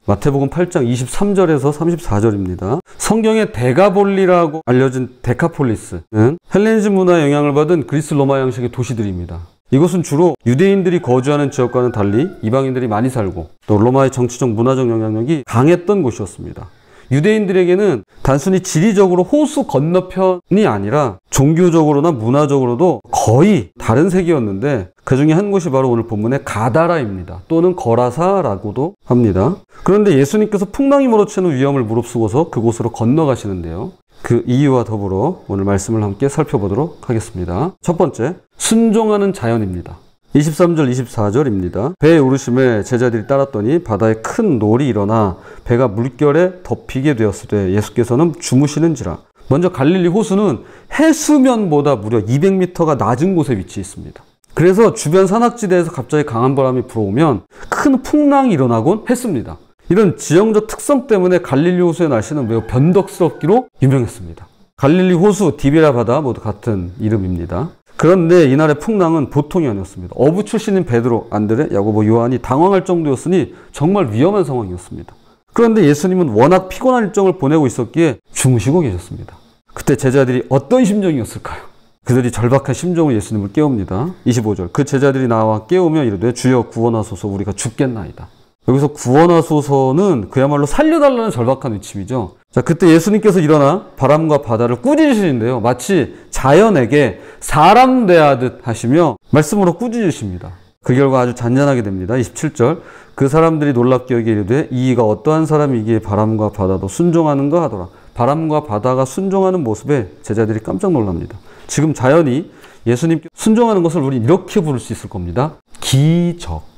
마태복음 8장 23절에서 34절입니다. 성경의 데가볼리라고 알려진 데카폴리스는 헬레니즘 문화의 영향을 받은 그리스 로마 양식의 도시들입니다. 이곳은 주로 유대인들이 거주하는 지역과는 달리 이방인들이 많이 살고 또 로마의 정치적 문화적 영향력이 강했던 곳이었습니다. 유대인들에게는 단순히 지리적으로 호수 건너편이 아니라 종교적으로나 문화적으로도 거의 다른 세계였는데 그 중에 한 곳이 바로 오늘 본문의 가다라입니다. 또는 거라사라고도 합니다. 그런데 예수님께서 풍랑이 몰아치는 위험을 무릅쓰고서 그곳으로 건너가시는데요. 그 이유와 더불어 오늘 말씀을 함께 살펴보도록 하겠습니다. 첫 번째, 순종하는 자연입니다. 23절 24절입니다. 배에 오르심에 제자들이 따랐더니 바다에 큰 놀이 일어나 배가 물결에 덮이게 되었을 때 예수께서는 주무시는지라. 먼저 갈릴리 호수는 해수면보다 무려 200m가 낮은 곳에 위치해 있습니다. 그래서 주변 산악지대에서 갑자기 강한 바람이 불어오면 큰 풍랑이 일어나곤 했습니다. 이런 지형적 특성 때문에 갈릴리 호수의 날씨는 매우 변덕스럽기로 유명했습니다. 갈릴리 호수, 디베라 바다 모두 같은 이름입니다. 그런데 이날의 풍랑은 보통이 아니었습니다. 어부 출신인 베드로, 안드레, 야고보, 요한이 당황할 정도였으니 정말 위험한 상황이었습니다. 그런데 예수님은 워낙 피곤한 일정을 보내고 있었기에 주무시고 계셨습니다. 그때 제자들이 어떤 심정이었을까요? 그들이 절박한 심정으로 예수님을 깨웁니다. 25절, 그 제자들이 나와 깨우며 이르되 주여 구원하소서, 우리가 죽겠나이다. 여기서 구원하소서는 그야말로 살려달라는 절박한 외침이죠. 자, 그때 예수님께서 일어나 바람과 바다를 꾸짖으시는데요. 마치 자연에게 사람 대하듯 하시며 말씀으로 꾸짖으십니다. 그 결과 아주 잔잔하게 됩니다. 27절, 그 사람들이 놀랍게 여기에 이르되 이가 어떠한 사람이기에 바람과 바다도 순종하는가 하더라. 바람과 바다가 순종하는 모습에 제자들이 깜짝 놀랍니다. 지금 자연이 예수님께 순종하는 것을 우리는 이렇게 부를 수 있을 겁니다. 기적.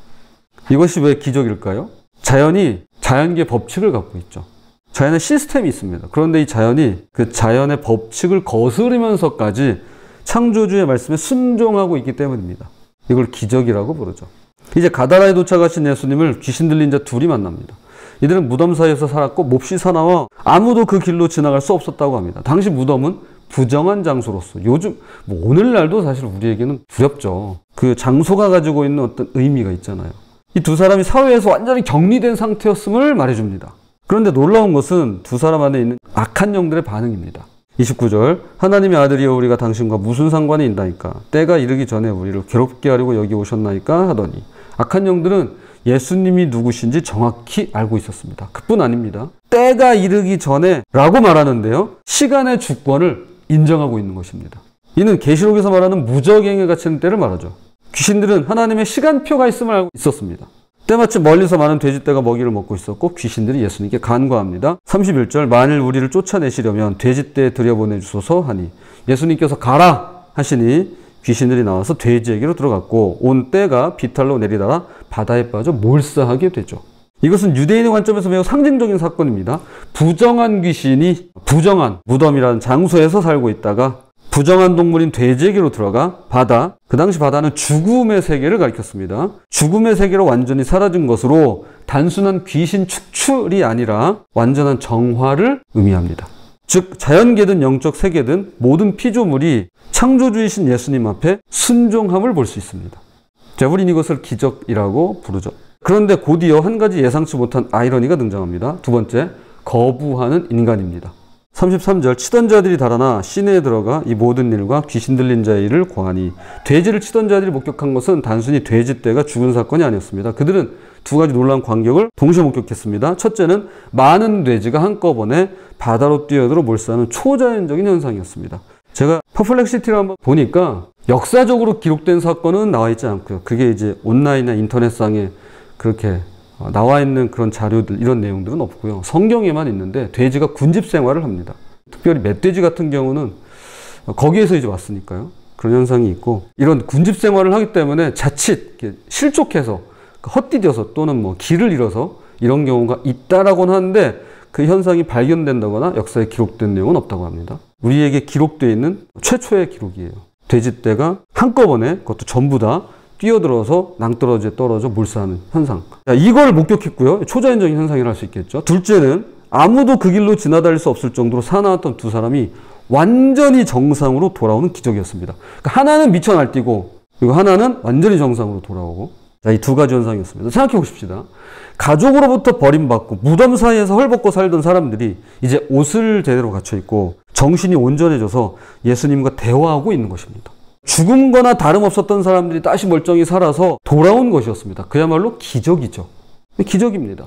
이것이 왜 기적일까요? 자연이 자연계의 법칙을 갖고 있죠. 자연의 시스템이 있습니다. 그런데 이 자연이 그 자연의 법칙을 거스르면서까지 창조주의 말씀에 순종하고 있기 때문입니다. 이걸 기적이라고 부르죠. 이제 가다라에 도착하신 예수님을 귀신 들린 자 둘이 만납니다. 이들은 무덤 사이에서 살았고 몹시 사나워 아무도 그 길로 지나갈 수 없었다고 합니다. 당시 무덤은 부정한 장소로서 요즘 오늘날도 사실 우리에게는 두렵죠. 그 장소가 가지고 있는 어떤 의미가 있잖아요. 이 두 사람이 사회에서 완전히 격리된 상태였음을 말해줍니다. 그런데 놀라운 것은 두 사람 안에 있는 악한 영들의 반응입니다. 29절, 하나님의 아들이여 우리가 당신과 무슨 상관이 있나이까? 때가 이르기 전에 우리를 괴롭게 하려고 여기 오셨나이까? 하더니 악한 영들은 예수님이 누구신지 정확히 알고 있었습니다. 그뿐 아닙니다. 때가 이르기 전에 라고 말하는데요. 시간의 주권을 인정하고 있는 것입니다. 이는 계시록에서 말하는 무적행에 갇히는 때를 말하죠. 귀신들은 하나님의 시간표가 있음을 알고 있었습니다. 때마침 멀리서 많은 돼지떼가 먹이를 먹고 있었고 귀신들이 예수님께 간구합니다. 31절, 만일 우리를 쫓아내시려면 돼지떼에 들여보내주소서 하니 예수님께서 가라 하시니 귀신들이 나와서 돼지에게로 들어갔고 온 떼가 비탈로 내리다가 바다에 빠져 몰사하게 되죠. 이것은 유대인의 관점에서 매우 상징적인 사건입니다. 부정한 귀신이 부정한 무덤이라는 장소에서 살고 있다가 부정한 동물인 돼지에게로 들어가 바다, 그 당시 바다는 죽음의 세계를 가리켰습니다. 죽음의 세계로 완전히 사라진 것으로 단순한 귀신 축출이 아니라 완전한 정화를 의미합니다. 즉 자연계든 영적 세계든 모든 피조물이 창조주이신 예수님 앞에 순종함을 볼 수 있습니다. 자, 우리는 이것을 기적이라고 부르죠. 그런데 곧이어 한 가지 예상치 못한 아이러니가 등장합니다. 두 번째, 거부하는 인간입니다. 33절, 치던 자들이 달아나 시내에 들어가 이 모든 일과 귀신 들린 자의 일을 고하니 돼지를 치던 자들이 목격한 것은 단순히 돼지떼가 죽은 사건이 아니었습니다. 그들은 두 가지 놀라운 광경을 동시에 목격했습니다. 첫째는 많은 돼지가 한꺼번에 바다로 뛰어들어 몰사하는 초자연적인 현상이었습니다. 제가 퍼플렉시티를 한번 보니까 역사적으로 기록된 사건은 나와 있지 않고요. 그게 이제 온라인이나 인터넷상에 그렇게 나와 있는 그런 자료들, 이런 내용들은 없고요. 성경에만 있는데 돼지가 군집 생활을 합니다. 특별히 멧돼지 같은 경우는 거기에서 이제 왔으니까요. 그런 현상이 있고, 이런 군집 생활을 하기 때문에 자칫 실족해서 헛디뎌서 또는 뭐 길을 잃어서 이런 경우가 있다라고는 하는데 그 현상이 발견된다거나 역사에 기록된 내용은 없다고 합니다. 우리에게 기록되어 있는 최초의 기록이에요. 돼지떼가 한꺼번에 그것도 전부 다 뛰어들어서 낭떠러지에 떨어져 몰사하는 현상. 이걸 목격했고요. 초자연적인 현상이라 할 수 있겠죠. 둘째는 아무도 그 길로 지나다닐 수 없을 정도로 사나웠던 두 사람이 완전히 정상으로 돌아오는 기적이었습니다. 그러니까 하나는 미쳐 날뛰고 그리고 하나는 완전히 정상으로 돌아오고, 자, 이 두 가지 현상이었습니다. 생각해 보십시다. 가족으로부터 버림받고 무덤 사이에서 헐벗고 살던 사람들이 이제 옷을 제대로 갖춰 입고 정신이 온전해져서 예수님과 대화하고 있는 것입니다. 죽음거나 다름없었던 사람들이 다시 멀쩡히 살아서 돌아온 것이었습니다. 그야말로 기적이죠. 기적입니다.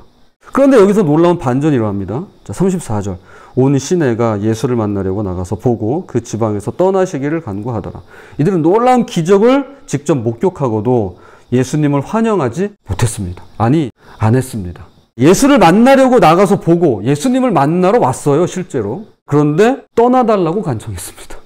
그런데 여기서 놀라운 반전이 일어납니다. 자, 34절. 온 시내가 예수를 만나려고 나가서 보고 그 지방에서 떠나시기를 간구하더라. 이들은 놀라운 기적을 직접 목격하고도 예수님을 환영하지 못했습니다. 아니, 안 했습니다. 예수를 만나려고 나가서 보고 예수님을 만나러 왔어요, 실제로. 그런데 떠나달라고 간청했습니다.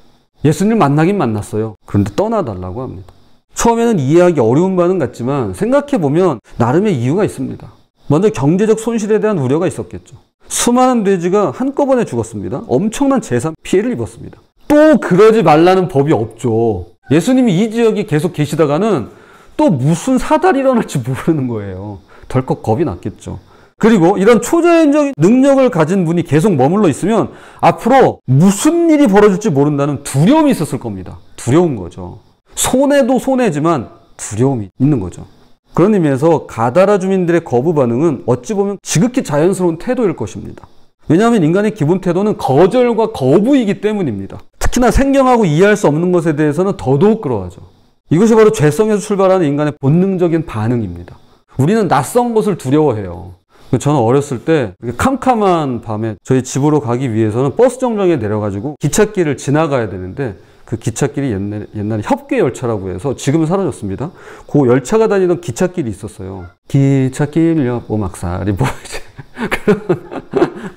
예수님을 만나긴 만났어요. 그런데 떠나달라고 합니다. 처음에는 이해하기 어려운 바는 같지만 생각해보면 나름의 이유가 있습니다. 먼저 경제적 손실에 대한 우려가 있었겠죠. 수많은 돼지가 한꺼번에 죽었습니다. 엄청난 재산 피해를 입었습니다. 또 그러지 말라는 법이 없죠. 예수님이 이 지역에 계속 계시다가는 또 무슨 사달이 일어날지 모르는 거예요. 덜컥 겁이 났겠죠. 그리고 이런 초자연적인 능력을 가진 분이 계속 머물러 있으면 앞으로 무슨 일이 벌어질지 모른다는 두려움이 있었을 겁니다. 두려운 거죠. 손해도 손해지만 두려움이 있는 거죠. 그런 의미에서 가다라 주민들의 거부 반응은 어찌 보면 지극히 자연스러운 태도일 것입니다. 왜냐하면 인간의 기본 태도는 거절과 거부이기 때문입니다. 특히나 생경하고 이해할 수 없는 것에 대해서는 더더욱 그러하죠. 이것이 바로 죄성에서 출발하는 인간의 본능적인 반응입니다. 우리는 낯선 것을 두려워해요. 저는 어렸을 때 캄캄한 밤에 저희 집으로 가기 위해서는 버스 정류장에 내려가지고 기찻길을 지나가야 되는데 그 기찻길이 옛날에 협계열차라고 해서 지금은 사라졌습니다. 그 열차가 다니던 기찻길이 있었어요. 기찻길 옆 오막살이 보이지. 그런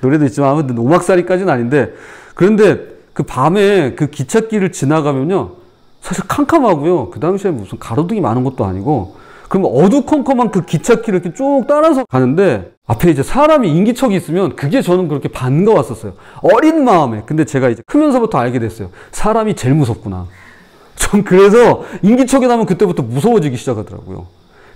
노래도 있지만 아무튼 오막살이까지는 아닌데, 그런데 그 밤에 그 기찻길을 지나가면요 사실 캄캄하고요. 그 당시에 무슨 가로등이 많은 것도 아니고, 그러면 어두컴컴한 그 기찻길을 이렇게 쭉 따라서 가는데 앞에 이제 사람이 인기척이 있으면 그게 저는 그렇게 반가웠었어요. 어린 마음에. 근데 제가 이제 크면서부터 알게 됐어요. 사람이 제일 무섭구나. 전 그래서 인기척이 나면 그때부터 무서워지기 시작하더라고요.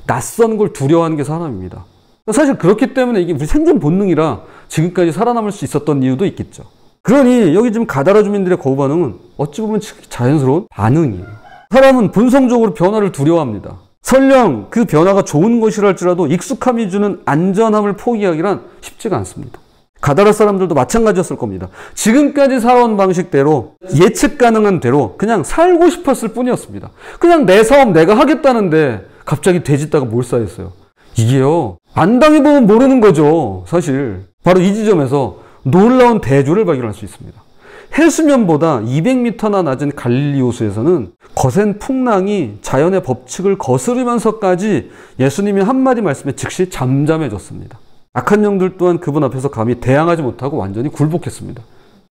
낯선 걸 두려워하는 게 사람입니다. 사실 그렇기 때문에 이게 우리 생존 본능이라 지금까지 살아남을 수 있었던 이유도 있겠죠. 그러니 여기 지금 가다라 주민들의 거부 반응은 어찌 보면 자연스러운 반응이에요. 사람은 본성적으로 변화를 두려워합니다. 설령 그 변화가 좋은 것이라 할지라도 익숙함이 주는 안전함을 포기하기란 쉽지가 않습니다. 가다라 사람들도 마찬가지였을 겁니다. 지금까지 살아온 방식대로 예측 가능한 대로 그냥 살고 싶었을 뿐이었습니다. 그냥 내 사업 내가 하겠다는데 갑자기 돼지다가 몰살했어요. 이게요, 안 당해보면 모르는 거죠. 사실 바로 이 지점에서 놀라운 대조를 발견할 수 있습니다. 해수면보다 200m나 낮은 갈릴리 호수에서는 거센 풍랑이 자연의 법칙을 거스르면서까지 예수님의 한마디 말씀에 즉시 잠잠해졌습니다. 악한 영들 또한 그분 앞에서 감히 대항하지 못하고 완전히 굴복했습니다.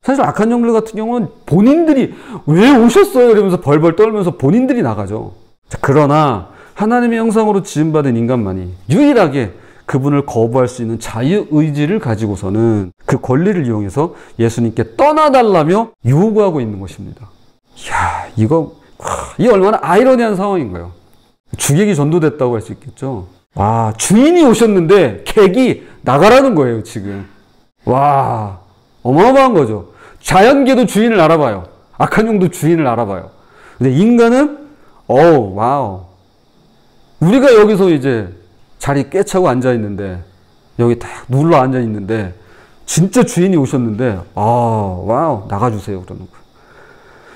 사실 악한 영들 같은 경우는 본인들이 왜 오셨어요? 이러면서 벌벌 떨면서 본인들이 나가죠. 그러나 하나님의 형상으로 지음받은 인간만이 유일하게 그분을 거부할 수 있는 자유의지를 가지고서는 그 권리를 이용해서 예수님께 떠나달라며 요구하고 있는 것입니다. 이야, 이게 얼마나 아이러니한 상황인 거예요. 주객이 전도됐다고 할 수 있겠죠. 와, 주인이 오셨는데 객이 나가라는 거예요, 지금. 와, 어마어마한 거죠. 자연계도 주인을 알아봐요. 악한 영도 주인을 알아봐요. 근데 인간은, 와우. 우리가 여기서 이제 자리 꿰차고 앉아있는데, 여기 딱 눌러 앉아있는데, 진짜 주인이 오셨는데, 와우, 나가주세요. 그러는 거예요.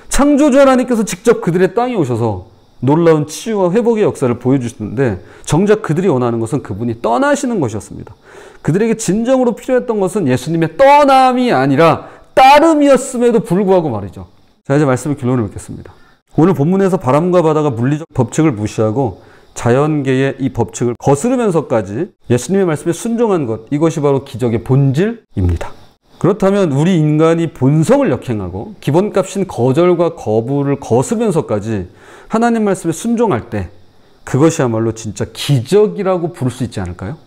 창조주 하나님께서 직접 그들의 땅에 오셔서 놀라운 치유와 회복의 역사를 보여주시는데, 정작 그들이 원하는 것은 그분이 떠나시는 것이었습니다. 그들에게 진정으로 필요했던 것은 예수님의 떠남이 아니라 따름이었음에도 불구하고 말이죠. 자, 이제 말씀의 결론을 맺겠습니다. 오늘 본문에서 바람과 바다가 물리적 법칙을 무시하고 자연계의 이 법칙을 거스르면서까지 예수님의 말씀에 순종한 것, 이것이 바로 기적의 본질입니다. 그렇다면 우리 인간이 본성을 역행하고 기본값인 거절과 거부를 거스르면서까지 하나님 말씀에 순종할 때 그것이야말로 진짜 기적이라고 부를 수 있지 않을까요?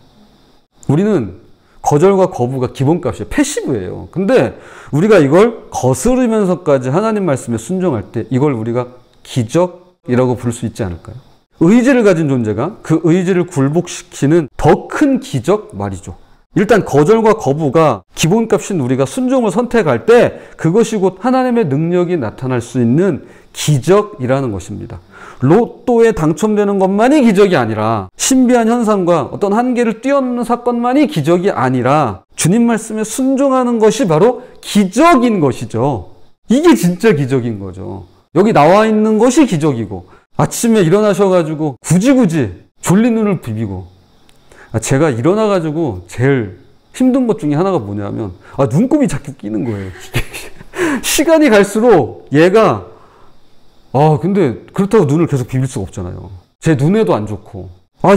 우리는 거절과 거부가 기본값이에요. 패시브예요. 근데 우리가 이걸 거스르면서까지 하나님 말씀에 순종할 때 이걸 우리가 기적이라고 부를 수 있지 않을까요? 의지를 가진 존재가 그 의지를 굴복시키는 더 큰 기적 말이죠. 일단 거절과 거부가 기본값인 우리가 순종을 선택할 때 그것이 곧 하나님의 능력이 나타날 수 있는 기적이라는 것입니다. 로또에 당첨되는 것만이 기적이 아니라 신비한 현상과 어떤 한계를 뛰어넘는 사건만이 기적이 아니라 주님 말씀에 순종하는 것이 바로 기적인 것이죠. 이게 진짜 기적인 거죠. 여기 나와 있는 것이 기적이고 아침에 일어나셔가지고 굳이 졸린 눈을 비비고 제가 일어나가지고 제일 힘든 것 중에 하나가 뭐냐면 눈곱이 자꾸 끼는 거예요. 시간이 갈수록 얘가 근데 그렇다고 눈을 계속 비빌 수가 없잖아요. 제 눈에도 안 좋고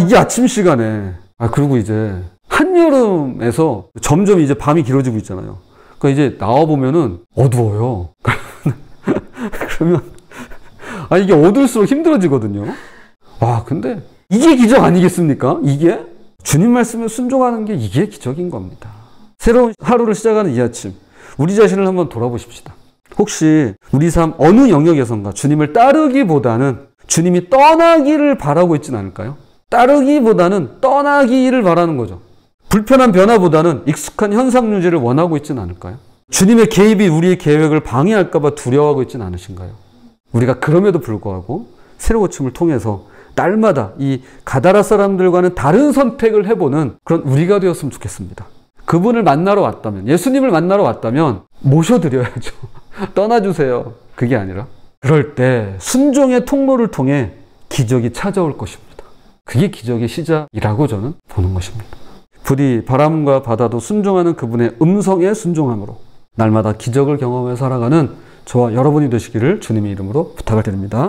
이게 아침 시간에 그리고 이제 한여름에서 점점 이제 밤이 길어지고 있잖아요. 그러니까 이제 나와보면은 어두워요. 그러면 이게 어두울수록 힘들어지거든요. 근데 이게 기적 아니겠습니까? 이게 주님 말씀에 순종하는 게 이게 기적인 겁니다. 새로운 하루를 시작하는 이 아침 우리 자신을 한번 돌아보십시다. 혹시 우리 삶 어느 영역에선가 주님을 따르기보다는 주님이 떠나기를 바라고 있진 않을까요? 따르기보다는 떠나기를 바라는 거죠. 불편한 변화보다는 익숙한 현상 유지를 원하고 있진 않을까요? 주님의 개입이 우리의 계획을 방해할까 봐 두려워하고 있진 않으신가요? 우리가 그럼에도 불구하고 새로 고침을 통해서 날마다 이 가다라 사람들과는 다른 선택을 해보는 그런 우리가 되었으면 좋겠습니다. 그분을 만나러 왔다면, 예수님을 만나러 왔다면 모셔드려야죠. 떠나주세요. 그게 아니라 그럴 때 순종의 통로를 통해 기적이 찾아올 것입니다. 그게 기적의 시작이라고 저는 보는 것입니다. 부디 바람과 바다도 순종하는 그분의 음성에 순종함으로 날마다 기적을 경험해 살아가는 저와 여러분이 되시기를 주님의 이름으로 부탁을 드립니다.